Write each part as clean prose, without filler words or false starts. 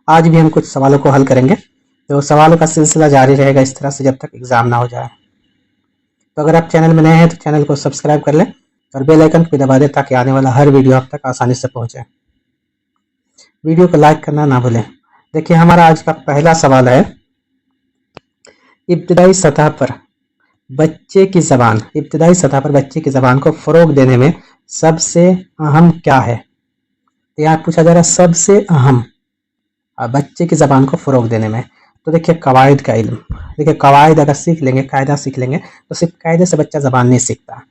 आज भी हम कुछ सवालों को हल करेंगे, तो सवालों का सिलसिला जारी रहेगा इस तरह से जब तक एग्ज़ाम ना हो जाए। तो अगर आप चैनल में नए हैं तो चैनल को सब्सक्राइब कर लें और बेल आइकन भी दबा दें ताकि आने वाला हर वीडियो आप तक आसानी से पहुंचे। वीडियो को लाइक करना ना भूलें। देखिए, हमारा आज का पहला सवाल है, इब्तदाई सतह पर बच्चे की ज़बान को फ़रोग देने में सबसे अहम क्या है। तो यहाँ पूछा जा रहा है सबसे अहम बच्चे की ज़बान को फ़रोग देने में। तो देखिए, कवायद का इल्म, देखिए कवायद अगर सीख लेंगे, कायदा सीख लेंगे तो सिर्फ कायदे से बच्चा ज़बान नहीं सीखता,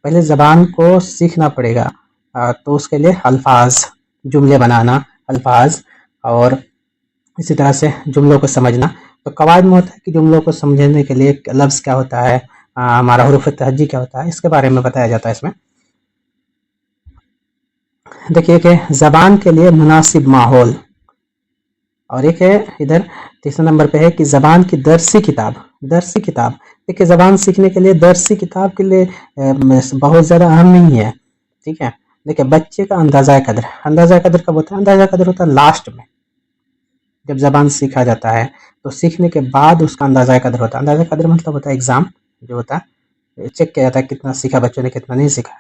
पहले ज़बान को सीखना पड़ेगा। तो उसके लिए अल्फाज, जुमले बनाना, अल्फाज और इसी तरह से जुमलों को समझना। तो कवायद में होता है कि जुमलों को समझने के लिए लफ्ज़ क्या होता है, हमारा हुरूफ तहज्जी क्या होता है, इसके बारे में बताया जाता है इसमें। देखिए कि ज़बान के लिए मुनासिब माहौल, और एक है इधर तीसरे नंबर पे है कि ज़बान की दरसी किताब। देखिए, ज़बान सीखने के लिए दरसी किताब के लिए बहुत ज़्यादा अहम नहीं है, ठीक है। देखिए, बच्चे का अंदाज़ा कदर कब होता है? अंदाज़ा कदर होता है लास्ट में, जब ज़बान सीखा जाता है तो सीखने के बाद उसका अंदाज़ा कदर होता है। अंदाज़ा कदर मतलब होता है एग्ज़ाम जो होता है, चेक किया जाता है कितना सीखा बच्चों ने, कितना नहीं सीखा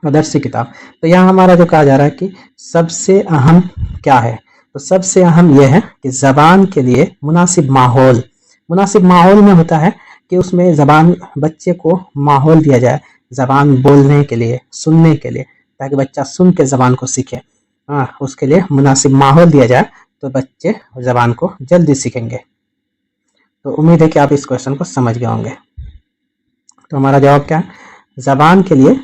है। दरसी किताब, तो यहाँ हमारा जो कहा जा रहा है कि सबसे अहम क्या है, तो सबसे अहम यह है कि ज़बान के लिए मुनासिब माहौल में होता है कि उसमें ज़बान, बच्चे को माहौल दिया जाए ज़बान बोलने के लिए, सुनने के लिए, ताकि बच्चा सुन के ज़बान को सीखे। उसके लिए मुनासिब माहौल दिया जाए तो बच्चे ज़बान को जल्दी सीखेंगे। तो उम्मीद है कि आप इस क्वेश्चन को समझ गए होंगे। तो हमारा जवाब क्या है? ज़बान के लिए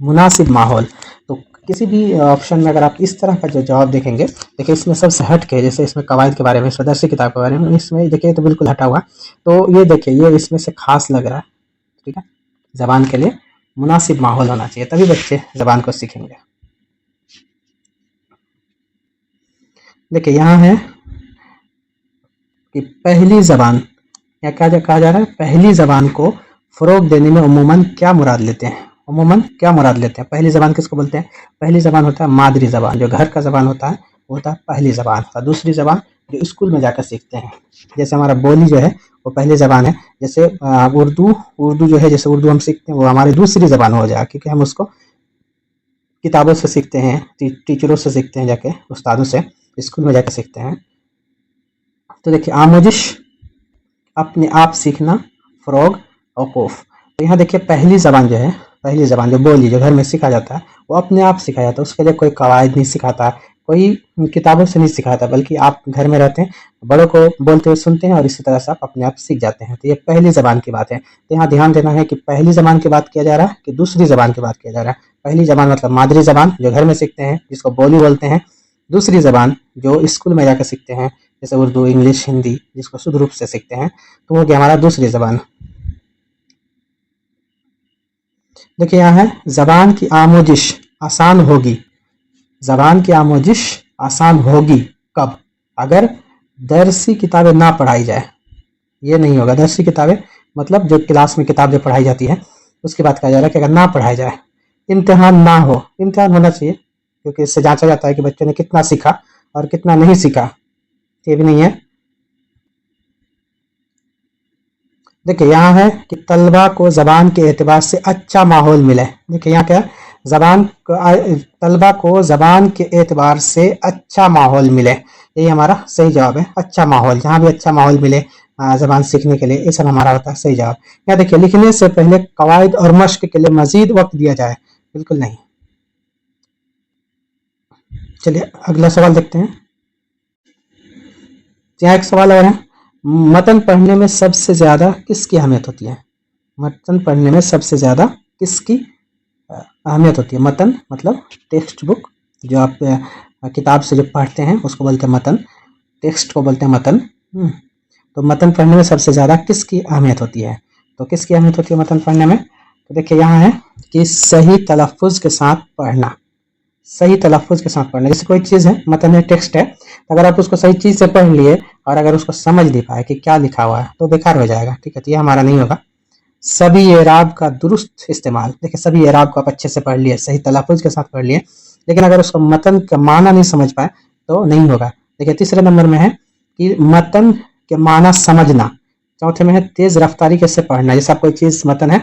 मुनासिब माहौल। तो किसी भी ऑप्शन में अगर आप इस तरह का जो जवाब देखेंगे, देखिए इसमें सबसे हट के, जैसे इसमें कवायद के बारे में, दरसी किताब के बारे में, इसमें देखिए तो बिल्कुल हटा हुआ। तो ये देखिए, ये इसमें से खास लग रहा है, ठीक है। ज़बान के लिए मुनासिब माहौल होना चाहिए, तभी बच्चे ज़बान को सीखेंगे। देखिए, यहाँ है कि पहली ज़बान, या क्या कहा जा रहा है, पहली ज़बान को फ़रोग देने में उमूमन क्या मुराद लेते हैं? पहली ज़बान किसको बोलते हैं? पहली ज़बान होता है मादरी ज़बान, जो घर का ज़बान होता है वो होता है पहली ज़बान। और दूसरी ज़बान जो स्कूल में जाकर सीखते हैं, जैसे हमारा बोली जो है वो पहली ज़बान है। जैसे उर्दू जो है, जैसे उर्दू हम सीखते हैं वो हमारी दूसरी ज़बान हो जाए, क्योंकि हम उसको किताबों से सीखते हैं, टीचरों से सीखते हैं, जाके उस्तादों से, स्कूल में जाकर सीखते हैं। तो देखिए, आमोजिश, अपने आप सीखना, फ़रोग, औक़ूफ़। तो यहाँ देखिए, पहली ज़बान जो बोली, जो घर में सीखा जाता है वो अपने आप सीखा जाता है। उसके लिए कोई कवायद नहीं सिखाता, कोई किताबों से नहीं सिखाता, बल्कि आप घर में रहते हैं, बड़ों को बोलते हुए सुनते हैं और इसी तरह से आप अपने आप सीख जाते हैं। तो ये पहली ज़बान की बात है। तो यहाँ ध्यान देना है कि पहली ज़बान की बात किया जा रहा है कि दूसरी ज़बान की बात किया जा रहा है। पहली ज़बान मतलब मादरी ज़बान, जो घर में सीखते हैं, जिसको बोली बोलते हैं। दूसरी ज़बान जो स्कूल में जाकर सीखते हैं, जैसे उर्दू, इंग्लिश, हिंदी, जिसको शुद्ध रूप से सीखते हैं, तो वो क्या हमारा दूसरी ज़बान। देखिए, यहाँ है ज़बान की आमोजिश आसान होगी कब? अगर दरसी किताबें ना पढ़ाई जाए। ये नहीं होगा, दरसी किताबें मतलब जो क्लास में किताब जो पढ़ाई जाती है उसकी बात कहा जा रहा है कि अगर ना पढ़ाई जाए, इम्तिहान ना हो। इम्तिहान होना चाहिए, क्योंकि इससे जांचा जाता है कि बच्चों ने कितना सीखा और कितना नहीं सीखा। ये भी नहीं है। देखिए, यहाँ है कि तलबा को ज़बान के एतबार से अच्छा माहौल मिले। देखिए, यहाँ क्या है, तलबा को ज़बान के एतबार से अच्छा माहौल मिले, यही हमारा सही जवाब है। अच्छा माहौल, जहाँ भी अच्छा माहौल मिले ज़बान सीखने के लिए, ये सब हमारा होता है सही जवाब। यहाँ देखिए, लिखने से पहले कवायद और मश्क के लिए मज़ीद वक्त दिया जाए, बिल्कुल नहीं। चलिए अगला सवाल देखते हैं। यहाँ एक सवाल और है, मतन पढ़ने में सबसे ज़्यादा किसकी अहमियत होती है? मतन पढ़ने में सबसे ज़्यादा किसकी अहमियत होती है? मतन मतलब टेक्स्ट बुक, जो आप किताब से जो पढ़ते हैं उसको बोलते हैं मतन, टेक्स्ट को बोलते हैं मतन। तो मतन पढ़ने में सबसे ज़्यादा किसकी अहमियत होती है? तो किसकी अहमियत होती है मतन पढ़ने में? तो देखिए, यहाँ है कि सही तलफ़्फ़ुज़ के साथ पढ़ना, जैसे कोई चीज़ है, मतन है, टेक्स्ट है, तो अगर आप उसको सही चीज़ से पढ़ लिए और अगर उसको समझ नहीं पाए कि क्या लिखा हुआ है तो बेकार हो जाएगा, ठीक है। तो ये हमारा नहीं होगा। सभी एराब का दुरुस्त इस्तेमाल, देखिए सभी एराब को आप अच्छे से पढ़ लिए, सही तलफ़्फ़ुज़ के साथ पढ़ लिए, लेकिन अगर उसको मतन का माना नहीं समझ पाए तो नहीं होगा। देखिए तीसरे नंबर में है कि मतन के माना समझना। चौथे में है तेज रफ्तारी कैसे पढ़ना। जैसे आप कोई चीज मतन है,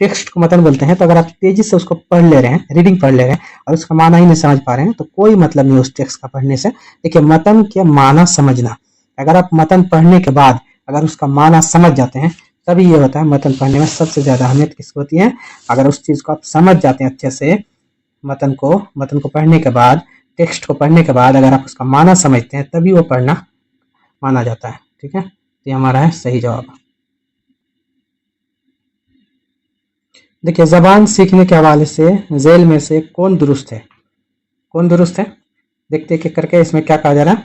टेक्स्ट को मतन बोलते हैं, तो अगर आप तेजी से उसको पढ़ ले रहे हैं, रीडिंग पढ़ ले रहे हैं और उसका माना ही नहीं समझ पा रहे हैं तो कोई मतलब नहीं उस टेक्स्ट का पढ़ने से। देखिए मतन के माना समझना, अगर आप मतन पढ़ने के बाद अगर उसका माना समझ जाते हैं तभी ये होता है मतन पढ़ने में सबसे ज्यादा अहमियत किसको होती है, अगर उस चीज को आप समझ जाते हैं अच्छे से, मतन को पढ़ने के बाद, टेक्स्ट को पढ़ने के बाद अगर आप उसका माना समझते हैं तभी वो पढ़ना माना जाता है। ठीक है, तो ये हमारा है सही जवाब। देखिए जबान सीखने के हवाले से जेल में से कौन दुरुस्त है, कौन दुरुस्त है, देखते एक एक करके इसमें क्या कहा जा रहा है।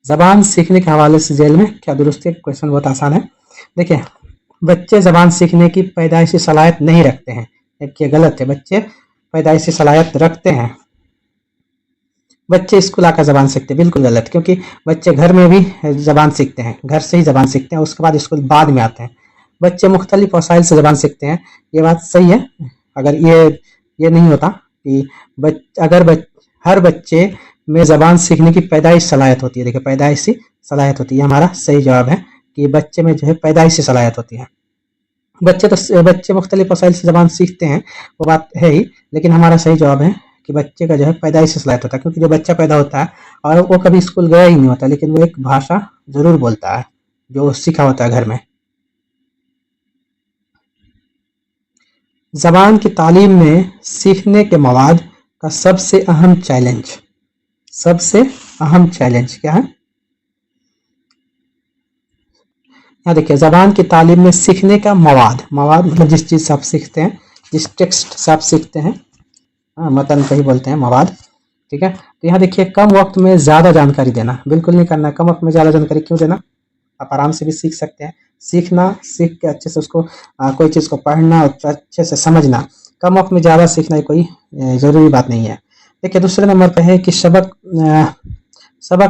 जबान सीखने के हवाले से जेल में क्या दुरुस्त है, क्वेश्चन बहुत आसान है। देखिए बच्चे जबान सीखने की पैदाइशी सलाहियत नहीं रखते हैं, एक ये गलत है, बच्चे पैदाइशी सलाहियत रखते हैं, बच्चे स्कूल आकर जबान सीखते हैं, बिल्कुल गलत, क्योंकि बच्चे घर में भी जबान सीखते हैं, घर से ही जबान सीखते हैं, उसके बाद स्कूल बाद में आते हैं। बच्चे मुख्तलिफ वसाइल से जबान सीखते हैं, ये बात सही है। अगर ये नहीं होता कि हर बच्चे में जबान सीखने की पैदाइश सलाहियत होती है, देखिए पैदाइशी सलाहियत होती है, हमारा सही जवाब है कि बच्चे में जो है पैदाइशी सलाहियत होती है। बच्चे मुख्तलिफ वसाइल से जबान सीखते हैं, वो बात है ही, लेकिन हमारा सही जवाब है कि बच्चे का जो है पैदाइशी सलाहियत होता है, क्योंकि जो बच्चा पैदा होता है और वो कभी स्कूल गया ही नहीं होता, लेकिन वो एक भाषा जरूर बोलता है जो सीखा होता है घर में। जबान की तालीम में सीखने के मवाद का सबसे अहम चैलेंज क्या है। यहाँ देखिए जबान की तालीम में सीखने का मवाद मतलब जिस चीज से आप सीखते हैं, जिस टेक्स्ट से आप सीखते हैं, मतन को ही बोलते हैं मवाद। ठीक है, तो यहाँ देखिए कम वक्त में ज्यादा जानकारी देना बिल्कुल नहीं करना। कम वक्त में ज्यादा जानकारी क्यों देना, आप आराम से भी सीख सकते हैं। सीख के अच्छे से उसको कोई चीज को पढ़ना और अच्छे से समझना, कम वक्त में ज्यादा सीखना कोई जरूरी बात नहीं है। देखिए दूसरे नंबर पे है कि सबक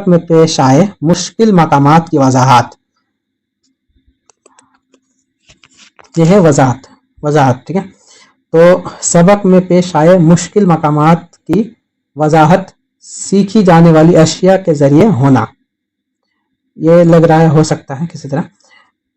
में पेश आए मुश्किल मकामात की वजाहत, यह है वजाहत। ठीक है, तो सबक में पेश आए मुश्किल मकामात की वजाहत सीखी जाने वाली अशिया के जरिए होना, ये लग रहा है हो सकता है किसी तरह।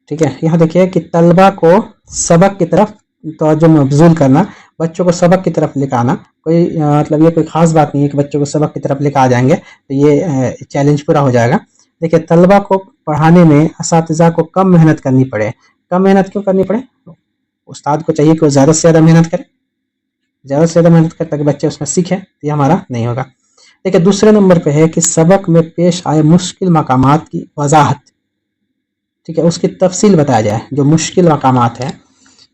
ठीक है, यहाँ देखिए कि तलबा को सबक की तरफ तवज्जो मबजूल करना, बच्चों को सबक की तरफ लिखाना, कोई मतलब ये कोई खास बात नहीं है कि बच्चों को सबक की तरफ लिखा जाएंगे तो ये चैलेंज पूरा हो जाएगा। देखिए तलबा को पढ़ाने में असातिज़ा को कम मेहनत करनी पड़े, कम मेहनत क्यों करनी पड़े, उस्ताद को चाहिए कि वो ज़्यादा से ज़्यादा मेहनत करे, ज़्यादा से ज़्यादा मेहनत करे ताकि बच्चे उसमें सीखें, तो ये हमारा नहीं होगा। देखिए दूसरे नंबर पे है कि सबक में पेश आए मुश्किल मकामात की वजाहत, ठीक है, उसकी तफसील बताया जाए। जो मुश्किल मकामात है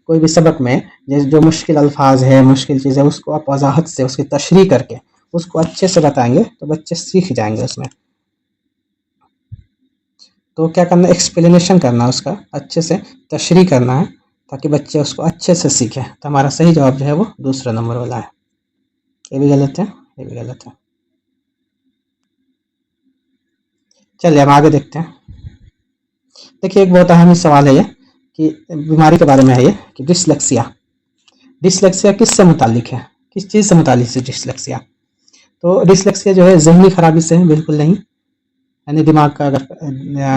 कोई भी सबक में, जो मुश्किल अल्फाज है, मुश्किल चीज़ है, उसको आप वजाहत से उसकी तशरीह करके उसको अच्छे से बताएंगे तो बच्चे सीख जाएंगे उसमें। तो क्या करना, एक्सप्लेनेशन करना, उसका अच्छे से तशरीह करना है ताकि बच्चे उसको अच्छे से सीखें। तो हमारा सही जवाब जो है वो दूसरा नंबर वाला है। ये भी गलत है, ये भी गलत है। चलिए हम आगे देखते हैं। देखिए एक बहुत अहम सवाल है ये कि बीमारी के बारे में है ये कि डिसलेक्सिया किससे मुतालिक है, किस चीज़ से मुतालिक है डिसलेक्सिया। तो डिसलेक्सिया जो है जहनी खराबी से है, बिल्कुल नहीं, यानी दिमाग का अगर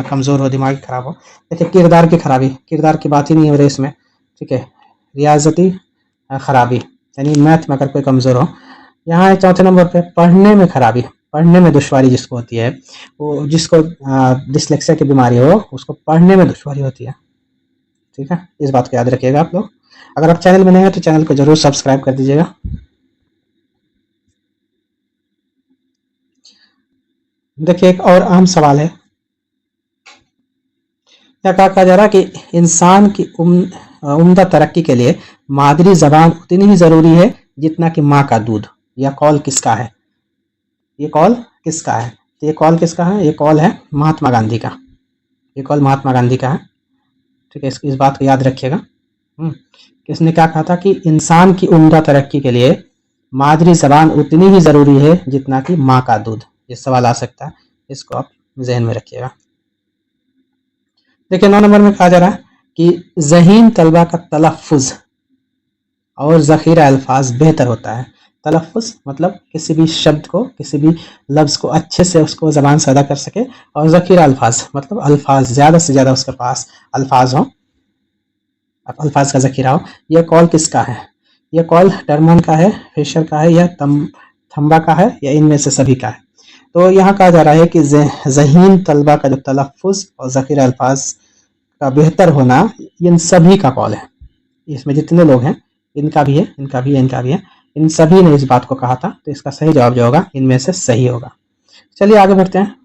कमज़ोर हो, दिमाग खराब हो। देखिए किरदार की खराबी, किरदार की बात ही नहीं हो रही इसमें। ठीक है, रियाजती खराबी यानी मैथ में अगर कोई कमज़ोर हो। यहाँ चौथे नंबर पे पढ़ने में खराबी, पढ़ने में दुश्वारी जिसको होती है, वो जिसको डिसलेक्सिया की बीमारी हो उसको पढ़ने में दुश्वारी होती है। ठीक है, इस बात को याद रखिएगा आप लोग। अगर आप चैनल में नए हैं तो चैनल को जरूर सब्सक्राइब कर दीजिएगा। देखिए एक और अहम सवाल है, क्या कहा जा रहा है कि इंसान की उम्दा तरक्की के लिए मादरी जबान उतनी ही ज़रूरी है जितना कि माँ का दूध। यह कॉल किसका है, ये कॉल किसका है, तो ये कॉल किसका है, ये कॉल है महात्मा गांधी का, ये कॉल महात्मा गांधी का है। ठीक है, इस बात को याद रखिएगा। किसने क्या कहा था कि इंसान की उम्दा तरक्की के लिए मादरी जबान उतनी ही ज़रूरी है जितना कि माँ का दूध। ये सवाल आ सकता है, इसको आप जहन में रखिएगा। देखिए 9 नंबर में कहा जा रहा है कि ज़हीन तलबा का तलफ़ुज़ और ज़ख़ीरा अल्फाज बेहतर होता है। तलफ़ुज़ मतलब किसी भी शब्द को, किसी भी लफ्ज़ को अच्छे से उसको ज़बान से अदा कर सके, और ज़ख़ीरा अल्फाज मतलब अल्फाज ज़्यादा से ज़्यादा उसके पास अल्फाज हों, अल्फाज का ज़ख़ीरा हो। यह कॉल किसका है? यह कॉल टर्मन का है, फिशर का है, या थम्बा का है, या इनमें से सभी का है? तो यहाँ कहा जा रहा है कि ज़हीन तलबा का जो तलफ़ुज़ और ज़ख़ीरा अल्फाज का बेहतर होना, इन सभी का कॉल है। इसमें जितने लोग हैं, इनका भी है, इनका भी है, इनका भी है, इन सभी ने इस बात को कहा था। तो इसका सही जवाब जो होगा इनमें से सही होगा। चलिए आगे बढ़ते हैं।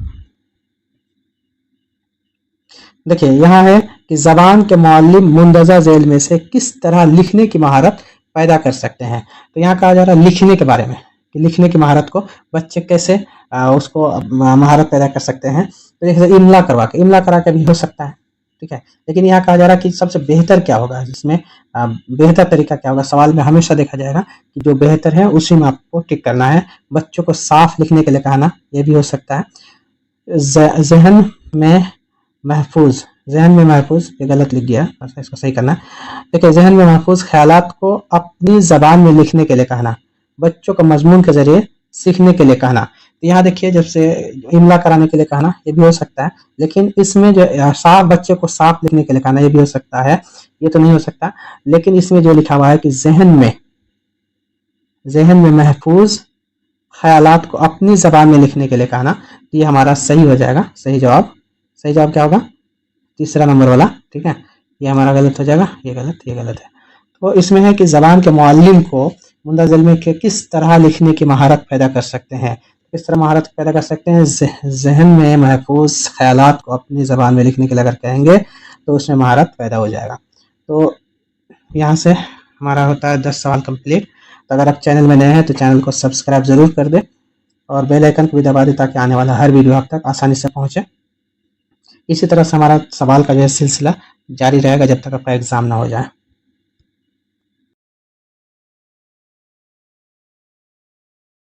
देखिए यहाँ है कि ज़बान के मुअल्लिम मुंदरजा झेल में से किस तरह लिखने की महारत पैदा कर सकते हैं। तो यहाँ कहा जा रहा है लिखने के बारे में, कि लिखने की महारत को बच्चे कैसे उसको महारत पैदा कर सकते हैं। तो जैसे इमला करा के भी हो सकता है, ठीक है। लेकिन यहाँ कहा जा रहा है कि सबसे बेहतर क्या होगा, जिसमें बेहतर तरीका क्या होगा। सवाल में हमेशा देखा जाएगा कि जो बेहतर है उसी में आपको टिक करना है। बच्चों को साफ लिखने के लिए कहना, यह भी हो सकता है। ज़हन में महफूज, ये गलत लिख दिया, इसको सही करना। देखिए ज़हन में महफूज ख्यालात को अपनी ज़बान में लिखने के लिए कहना, बच्चों को मजमून के ज़रिए सीखने के लिए कहना। तो यहाँ देखिए जब से इमला कराने के लिए कहना, ये भी हो सकता है। लेकिन इसमें जो साफ, बच्चे को साफ लिखने के लिए कहना, ये भी हो सकता है, ये तो नहीं हो सकता। लेकिन इसमें जो लिखा हुआ है कि ज़हन में महफूज ख्यालात को अपनी ज़बान में लिखने के लिए कहना, तो ये हमारा सही हो जाएगा। सही जवाब क्या होगा? तीसरा नंबर वाला, ठीक है। ये हमारा गलत हो जाएगा, ये गलत है। तो इसमें है कि ज़बान के मुअल्लिम को मुंदरजा झेल में किस तरह लिखने की महारत पैदा कर सकते हैं। किस तरह महारत पैदा कर सकते हैं? ज़हन में महफूज ख्यालात को अपनी ज़बान में लिखने के लिए अगर कहेंगे तो उसमें महारत पैदा हो जाएगा। तो यहाँ से हमारा होता है 10 सवाल कंप्लीट। तो अगर आप चैनल में नए हैं तो चैनल को सब्सक्राइब ज़रूर कर दें और बेल आइकन को भी दबा दें ताकि आने वाला हर वीडियो आप तक आसानी से पहुँचे। इसी तरह से हमारा सवाल का जो है सिलसिला जारी रहेगा जब तक आपका एग्ज़ाम ना हो जाए।